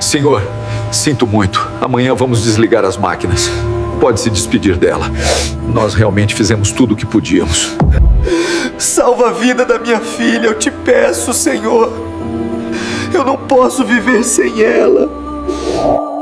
Senhor, sinto muito. Amanhã vamos desligar as máquinas. Pode se despedir dela. Nós realmente fizemos tudo o que podíamos. Salva a vida da minha filha, eu te peço, Senhor. Eu não posso viver sem ela.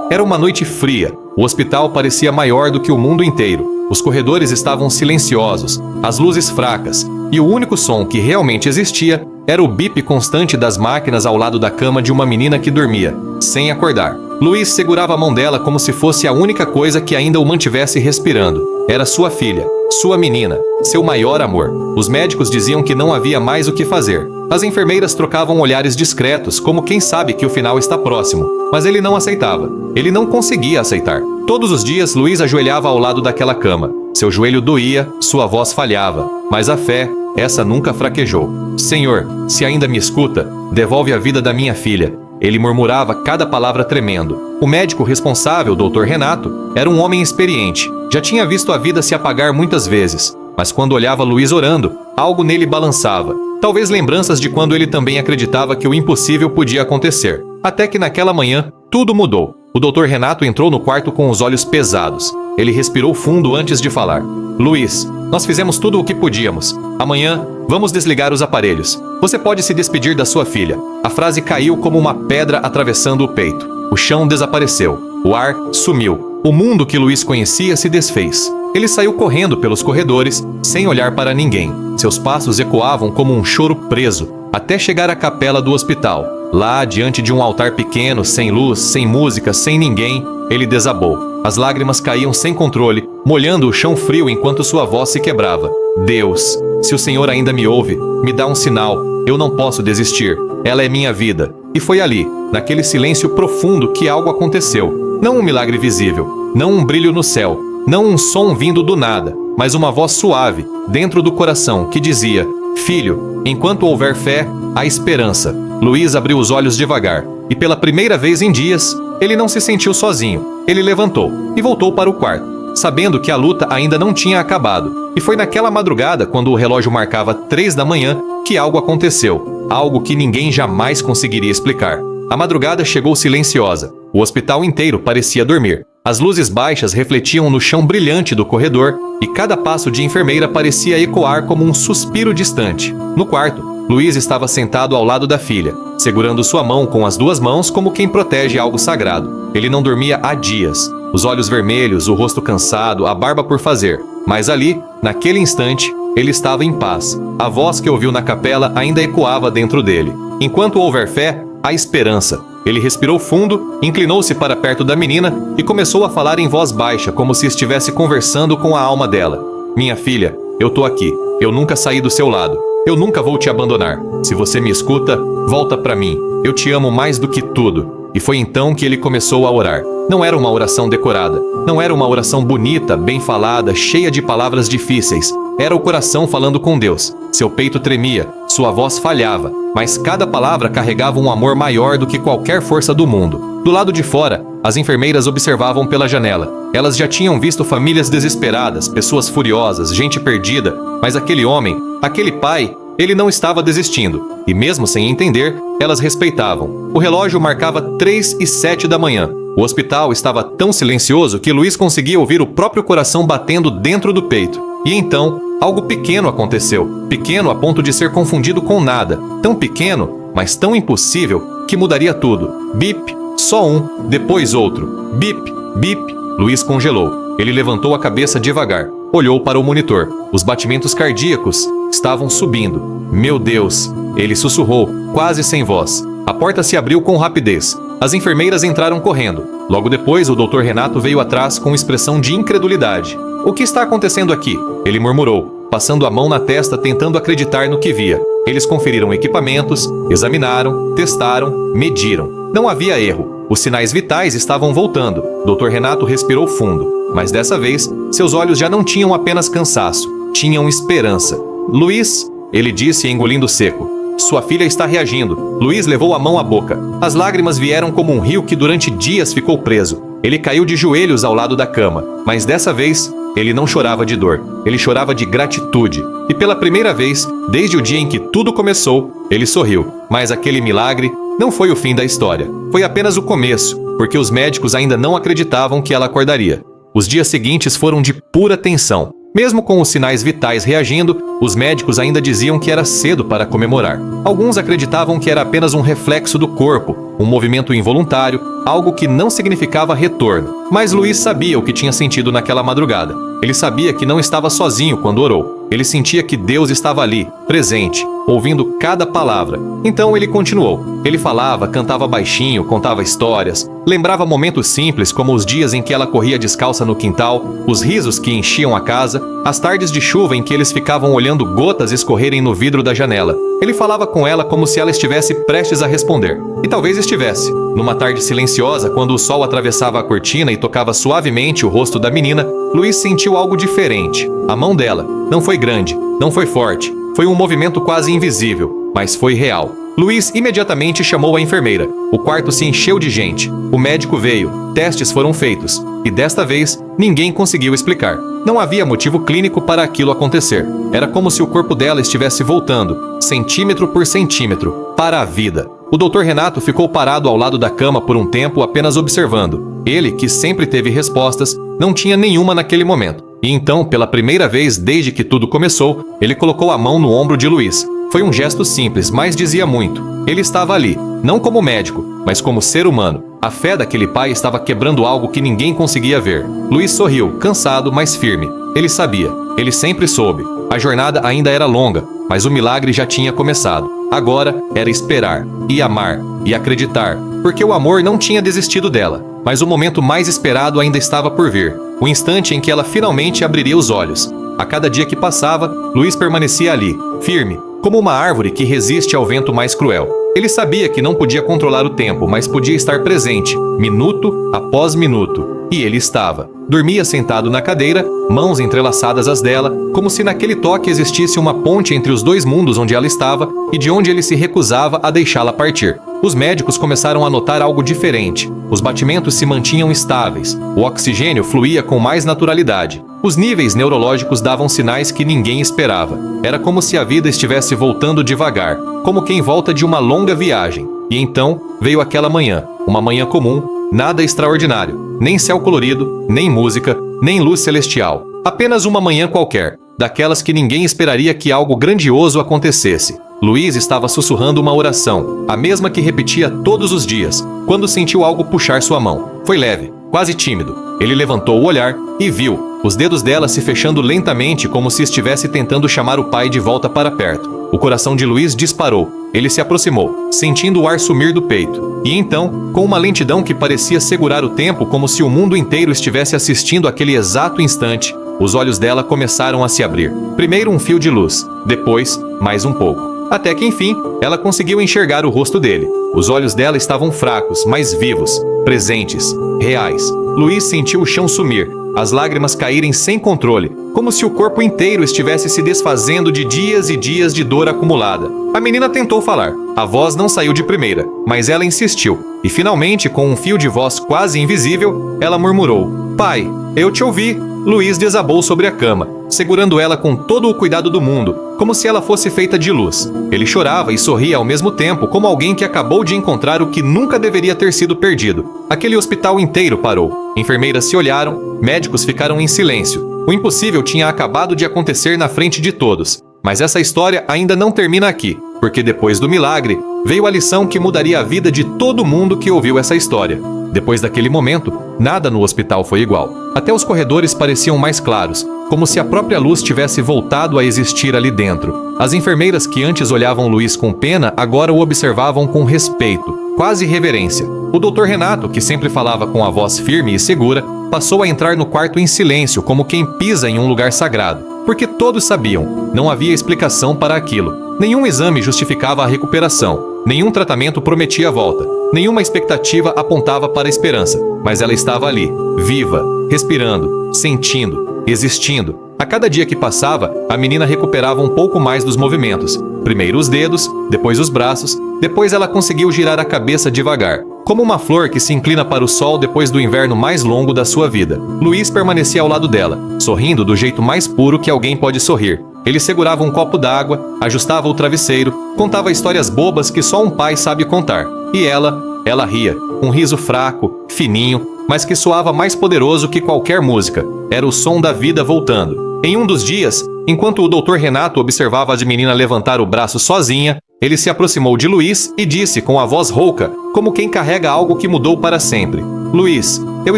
Era uma noite fria. O hospital parecia maior do que o mundo inteiro. Os corredores estavam silenciosos, as luzes fracas, e o único som que realmente existia era o bip constante das máquinas ao lado da cama de uma menina que dormia, sem acordar. Luiz segurava a mão dela como se fosse a única coisa que ainda o mantivesse respirando. Era sua filha, sua menina, seu maior amor. Os médicos diziam que não havia mais o que fazer. As enfermeiras trocavam olhares discretos, como quem sabe que o final está próximo. Mas ele não aceitava. Ele não conseguia aceitar. Todos os dias, Luiz ajoelhava ao lado daquela cama. Seu joelho doía, sua voz falhava. Mas a fé, essa nunca fraquejou. Senhor, se ainda me escuta, devolve a vida da minha filha. Ele murmurava cada palavra tremendo. O médico responsável, Dr. Renato, era um homem experiente. Já tinha visto a vida se apagar muitas vezes. Mas quando olhava Luiz orando, algo nele balançava. Talvez lembranças de quando ele também acreditava que o impossível podia acontecer. Até que naquela manhã, tudo mudou. O Dr. Renato entrou no quarto com os olhos pesados. Ele respirou fundo antes de falar. Luiz, nós fizemos tudo o que podíamos. Amanhã, vamos desligar os aparelhos. Você pode se despedir da sua filha. A frase caiu como uma pedra atravessando o peito. O chão desapareceu. O ar sumiu. O mundo que Luiz conhecia se desfez. Ele saiu correndo pelos corredores, sem olhar para ninguém. Seus passos ecoavam como um choro preso, até chegar à capela do hospital. Lá, diante de um altar pequeno, sem luz, sem música, sem ninguém, ele desabou. As lágrimas caíam sem controle, molhando o chão frio enquanto sua voz se quebrava. Deus, se o Senhor ainda me ouve, me dá um sinal. Eu não posso desistir. Ela é minha vida. E foi ali, naquele silêncio profundo, que algo aconteceu. Não um milagre visível, não um brilho no céu, não um som vindo do nada, mas uma voz suave, dentro do coração, que dizia: Filho, enquanto houver fé, há esperança. Luiz abriu os olhos devagar, e pela primeira vez em dias, ele não se sentiu sozinho. Ele levantou e voltou para o quarto, sabendo que a luta ainda não tinha acabado. E foi naquela madrugada, quando o relógio marcava 3 da manhã, que algo aconteceu. Algo que ninguém jamais conseguiria explicar. A madrugada chegou silenciosa. O hospital inteiro parecia dormir. As luzes baixas refletiam no chão brilhante do corredor e cada passo de enfermeira parecia ecoar como um suspiro distante. No quarto, Luiz estava sentado ao lado da filha, segurando sua mão com as 2 mãos como quem protege algo sagrado. Ele não dormia há dias. Os olhos vermelhos, o rosto cansado, a barba por fazer. Mas ali, naquele instante, ele estava em paz. A voz que ouviu na capela ainda ecoava dentro dele. Enquanto houver fé, há esperança. Ele respirou fundo, inclinou-se para perto da menina e começou a falar em voz baixa, como se estivesse conversando com a alma dela. Minha filha, eu tô aqui. Eu nunca saí do seu lado. Eu nunca vou te abandonar. Se você me escuta, volta para mim. Eu te amo mais do que tudo. E foi então que ele começou a orar. Não era uma oração decorada. Não era uma oração bonita, bem falada, cheia de palavras difíceis. Era o coração falando com Deus. Seu peito tremia, sua voz falhava, mas cada palavra carregava um amor maior do que qualquer força do mundo. Do lado de fora, as enfermeiras observavam pela janela. Elas já tinham visto famílias desesperadas, pessoas furiosas, gente perdida, mas aquele homem, aquele pai, ele não estava desistindo. E mesmo sem entender, elas respeitavam. O relógio marcava 3:07 da manhã. O hospital estava tão silencioso que Luiz conseguia ouvir o próprio coração batendo dentro do peito. E então, algo pequeno aconteceu. Pequeno a ponto de ser confundido com nada. Tão pequeno, mas tão impossível, que mudaria tudo. Bip, só um, depois outro. Bip, bip. Luiz congelou. Ele levantou a cabeça devagar. Olhou para o monitor. Os batimentos cardíacos estavam subindo. Meu Deus! Ele sussurrou, quase sem voz. A porta se abriu com rapidez. As enfermeiras entraram correndo. Logo depois, o Dr. Renato veio atrás com expressão de incredulidade. O que está acontecendo aqui? Ele murmurou, passando a mão na testa tentando acreditar no que via. Eles conferiram equipamentos, examinaram, testaram, mediram. Não havia erro. Os sinais vitais estavam voltando. Dr. Renato respirou fundo. Mas dessa vez, seus olhos já não tinham apenas cansaço. Tinham esperança. Luiz, ele disse engolindo seco. Sua filha está reagindo. Luiz levou a mão à boca. As lágrimas vieram como um rio que durante dias ficou preso. Ele caiu de joelhos ao lado da cama. Mas dessa vez, ele não chorava de dor. Ele chorava de gratitude. E pela primeira vez, desde o dia em que tudo começou, ele sorriu. Mas aquele milagre não foi o fim da história. Foi apenas o começo, porque os médicos ainda não acreditavam que ela acordaria. Os dias seguintes foram de pura tensão. Mesmo com os sinais vitais reagindo, os médicos ainda diziam que era cedo para comemorar. Alguns acreditavam que era apenas um reflexo do corpo, um movimento involuntário, algo que não significava retorno. Mas Luiz sabia o que tinha sentido naquela madrugada. Ele sabia que não estava sozinho quando orou. Ele sentia que Deus estava ali, presente, ouvindo cada palavra. Então ele continuou. Ele falava, cantava baixinho, contava histórias, lembrava momentos simples como os dias em que ela corria descalça no quintal, os risos que enchiam a casa, as tardes de chuva em que eles ficavam olhando gotas escorrerem no vidro da janela. Ele falava com ela como se ela estivesse prestes a responder. E talvez estivesse. Numa tarde silenciosa, quando o sol atravessava a cortina e tocava suavemente o rosto da menina, Luiz sentiu algo diferente. A mão dela não foi grande, não foi forte. Foi um movimento quase invisível, mas foi real. Luiz imediatamente chamou a enfermeira. O quarto se encheu de gente. O médico veio, testes foram feitos. E desta vez, ninguém conseguiu explicar. Não havia motivo clínico para aquilo acontecer. Era como se o corpo dela estivesse voltando, centímetro por centímetro, para a vida. O Dr. Renato ficou parado ao lado da cama por um tempo apenas observando. Ele, que sempre teve respostas, não tinha nenhuma naquele momento. E então, pela primeira vez desde que tudo começou, ele colocou a mão no ombro de Luiz. Foi um gesto simples, mas dizia muito. Ele estava ali, não como médico, mas como ser humano. A fé daquele pai estava quebrando algo que ninguém conseguia ver. Luiz sorriu, cansado, mas firme. Ele sabia, ele sempre soube. A jornada ainda era longa, mas o milagre já tinha começado. Agora era esperar, e amar, e acreditar, porque o amor não tinha desistido dela. Mas o momento mais esperado ainda estava por vir. O instante em que ela finalmente abriria os olhos. A cada dia que passava, Luiz permanecia ali, firme, como uma árvore que resiste ao vento mais cruel. Ele sabia que não podia controlar o tempo, mas podia estar presente, minuto após minuto. E ele estava. Dormia sentado na cadeira, mãos entrelaçadas às dela, como se naquele toque existisse uma ponte entre os dois mundos onde ela estava e de onde ele se recusava a deixá-la partir. Os médicos começaram a notar algo diferente. Os batimentos se mantinham estáveis. O oxigênio fluía com mais naturalidade. Os níveis neurológicos davam sinais que ninguém esperava. Era como se a vida estivesse voltando devagar, como quem volta de uma longa viagem. E então veio aquela manhã, uma manhã comum, nada extraordinário, nem céu colorido, nem música, nem luz celestial. Apenas uma manhã qualquer, daquelas que ninguém esperaria que algo grandioso acontecesse. Luiz estava sussurrando uma oração, a mesma que repetia todos os dias, quando sentiu algo puxar sua mão. Foi leve, quase tímido. Ele levantou o olhar e viu os dedos dela se fechando lentamente como se estivesse tentando chamar o pai de volta para perto. O coração de Luiz disparou. Ele se aproximou, sentindo o ar sumir do peito. E então, com uma lentidão que parecia segurar o tempo como se o mundo inteiro estivesse assistindo aquele exato instante, os olhos dela começaram a se abrir. Primeiro um fio de luz, depois mais um pouco. Até que, enfim, ela conseguiu enxergar o rosto dele. Os olhos dela estavam fracos, mas vivos, presentes, reais. Luiz sentiu o chão sumir, as lágrimas caírem sem controle, como se o corpo inteiro estivesse se desfazendo de dias e dias de dor acumulada. A menina tentou falar. A voz não saiu de primeira, mas ela insistiu. E finalmente, com um fio de voz quase invisível, ela murmurou: "Pai, eu te ouvi." Luiz desabou sobre a cama, segurando ela com todo o cuidado do mundo, como se ela fosse feita de luz. Ele chorava e sorria ao mesmo tempo, como alguém que acabou de encontrar o que nunca deveria ter sido perdido. Aquele hospital inteiro parou. Enfermeiras se olharam, médicos ficaram em silêncio. O impossível tinha acabado de acontecer na frente de todos. Mas essa história ainda não termina aqui, porque depois do milagre, veio a lição que mudaria a vida de todo mundo que ouviu essa história. Depois daquele momento, nada no hospital foi igual. Até os corredores pareciam mais claros, como se a própria luz tivesse voltado a existir ali dentro. As enfermeiras que antes olhavam Luiz com pena, agora o observavam com respeito, quase reverência. O Dr. Renato, que sempre falava com a voz firme e segura, passou a entrar no quarto em silêncio, como quem pisa em um lugar sagrado. Porque todos sabiam, não havia explicação para aquilo. Nenhum exame justificava a recuperação, nenhum tratamento prometia a volta, nenhuma expectativa apontava para a esperança, mas ela estava ali, viva, respirando, sentindo, existindo. A cada dia que passava, a menina recuperava um pouco mais dos movimentos. Primeiro os dedos, depois os braços, depois ela conseguiu girar a cabeça devagar, como uma flor que se inclina para o sol depois do inverno mais longo da sua vida. Luiz permanecia ao lado dela, sorrindo do jeito mais puro que alguém pode sorrir. Ele segurava um copo d'água, ajustava o travesseiro, contava histórias bobas que só um pai sabe contar. E ela ria, um riso fraco, fininho, mas que soava mais poderoso que qualquer música. Era o som da vida voltando. Em um dos dias, enquanto o Dr. Renato observava a menina levantar o braço sozinha, ele se aproximou de Luiz e disse com a voz rouca, como quem carrega algo que mudou para sempre: Luiz, eu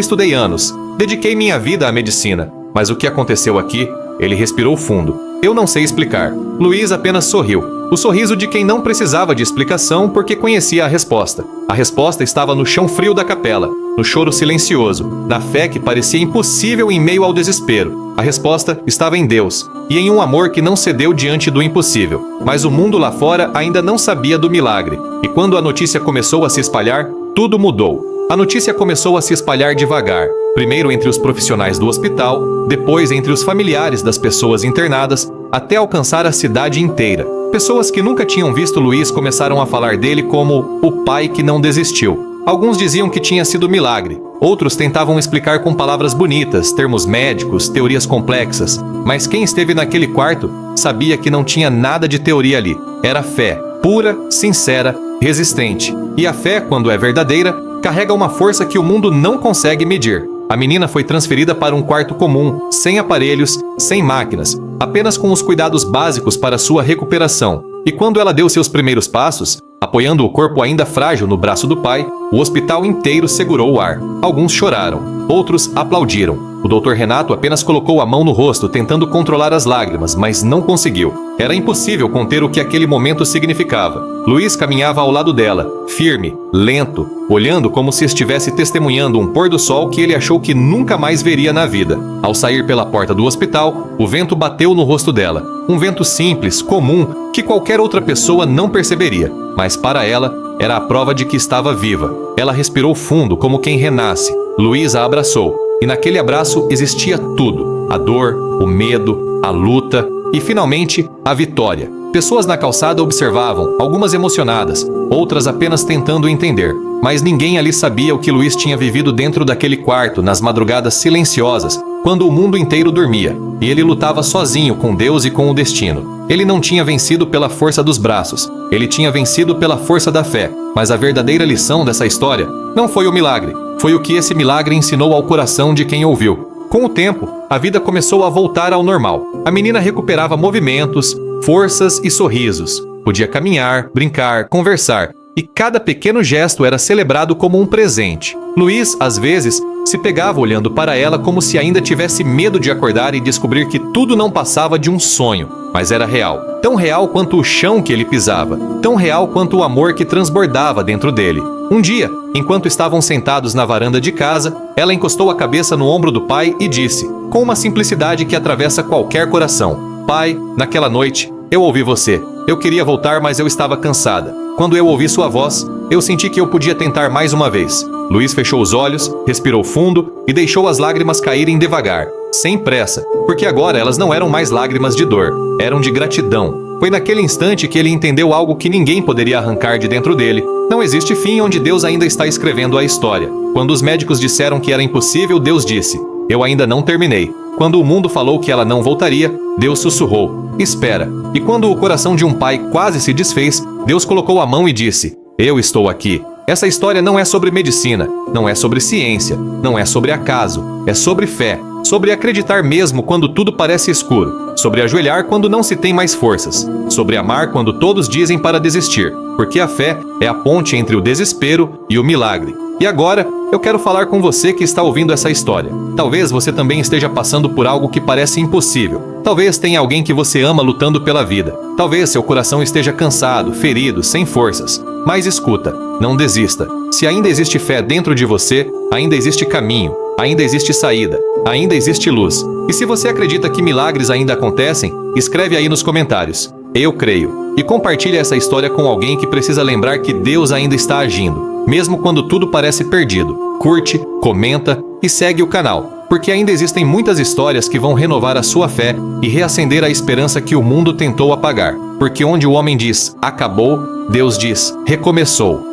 estudei anos, dediquei minha vida à medicina, mas o que aconteceu aqui? Ele respirou fundo. Eu não sei explicar. Luiz apenas sorriu. O sorriso de quem não precisava de explicação porque conhecia a resposta. A resposta estava no chão frio da capela, no choro silencioso, na fé que parecia impossível em meio ao desespero. A resposta estava em Deus e em um amor que não cedeu diante do impossível. Mas o mundo lá fora ainda não sabia do milagre. E quando a notícia começou a se espalhar, tudo mudou. A notícia começou a se espalhar devagar, primeiro entre os profissionais do hospital, depois entre os familiares das pessoas internadas, até alcançar a cidade inteira. Pessoas que nunca tinham visto Luiz começaram a falar dele como o pai que não desistiu. Alguns diziam que tinha sido milagre, outros tentavam explicar com palavras bonitas, termos médicos, teorias complexas, mas quem esteve naquele quarto sabia que não tinha nada de teoria ali. Era fé, pura, sincera, resistente. E a fé, quando é verdadeira, carrega uma força que o mundo não consegue medir. A menina foi transferida para um quarto comum, sem aparelhos, sem máquinas, apenas com os cuidados básicos para sua recuperação. E quando ela deu seus primeiros passos, apoiando o corpo ainda frágil no braço do pai, o hospital inteiro segurou o ar. Alguns choraram, outros aplaudiram. O Dr. Renato apenas colocou a mão no rosto, tentando controlar as lágrimas, mas não conseguiu. Era impossível conter o que aquele momento significava. Luiz caminhava ao lado dela, firme, lento, olhando como se estivesse testemunhando um pôr do sol que ele achou que nunca mais veria na vida. Ao sair pela porta do hospital, o vento bateu no rosto dela. Um vento simples, comum, que qualquer outra pessoa não perceberia. Mas para ela, era a prova de que estava viva. Ela respirou fundo como quem renasce. Luiz a abraçou. E naquele abraço existia tudo: a dor, o medo, a luta e, finalmente, a vitória. Pessoas na calçada observavam, algumas emocionadas, outras apenas tentando entender. Mas ninguém ali sabia o que Luiz tinha vivido dentro daquele quarto, nas madrugadas silenciosas, quando o mundo inteiro dormia, e ele lutava sozinho com Deus e com o destino. Ele não tinha vencido pela força dos braços, ele tinha vencido pela força da fé. Mas a verdadeira lição dessa história não foi o milagre, foi o que esse milagre ensinou ao coração de quem ouviu. Com o tempo, a vida começou a voltar ao normal. A menina recuperava movimentos, forças e sorrisos. Podia caminhar, brincar, conversar. E cada pequeno gesto era celebrado como um presente. Luiz, às vezes, se pegava olhando para ela como se ainda tivesse medo de acordar e descobrir que tudo não passava de um sonho, mas era real. Tão real quanto o chão que ele pisava, tão real quanto o amor que transbordava dentro dele. Um dia, enquanto estavam sentados na varanda de casa, ela encostou a cabeça no ombro do pai e disse, com uma simplicidade que atravessa qualquer coração: Pai, naquela noite, eu ouvi você. Eu queria voltar, mas eu estava cansada. Quando eu ouvi sua voz, eu senti que eu podia tentar mais uma vez. Luiz fechou os olhos, respirou fundo e deixou as lágrimas caírem devagar, sem pressa, porque agora elas não eram mais lágrimas de dor, eram de gratidão. Foi naquele instante que ele entendeu algo que ninguém poderia arrancar de dentro dele. Não existe fim onde Deus ainda está escrevendo a história. Quando os médicos disseram que era impossível, Deus disse: eu ainda não terminei. Quando o mundo falou que ela não voltaria, Deus sussurrou: espera. E quando o coração de um pai quase se desfez, Deus colocou a mão e disse: eu estou aqui. Essa história não é sobre medicina, não é sobre ciência, não é sobre acaso, é sobre fé, sobre acreditar mesmo quando tudo parece escuro, sobre ajoelhar quando não se tem mais forças, sobre amar quando todos dizem para desistir, porque a fé é a ponte entre o desespero e o milagre. E agora, eu quero falar com você que está ouvindo essa história. Talvez você também esteja passando por algo que parece impossível. Talvez tenha alguém que você ama lutando pela vida. Talvez seu coração esteja cansado, ferido, sem forças. Mas escuta, não desista. Se ainda existe fé dentro de você, ainda existe caminho, ainda existe saída, ainda existe luz. E se você acredita que milagres ainda acontecem, escreve aí nos comentários: eu creio. E compartilha essa história com alguém que precisa lembrar que Deus ainda está agindo, mesmo quando tudo parece perdido. Curte, comenta e segue o canal, porque ainda existem muitas histórias que vão renovar a sua fé e reacender a esperança que o mundo tentou apagar. Porque onde o homem diz acabou, Deus diz recomeçou.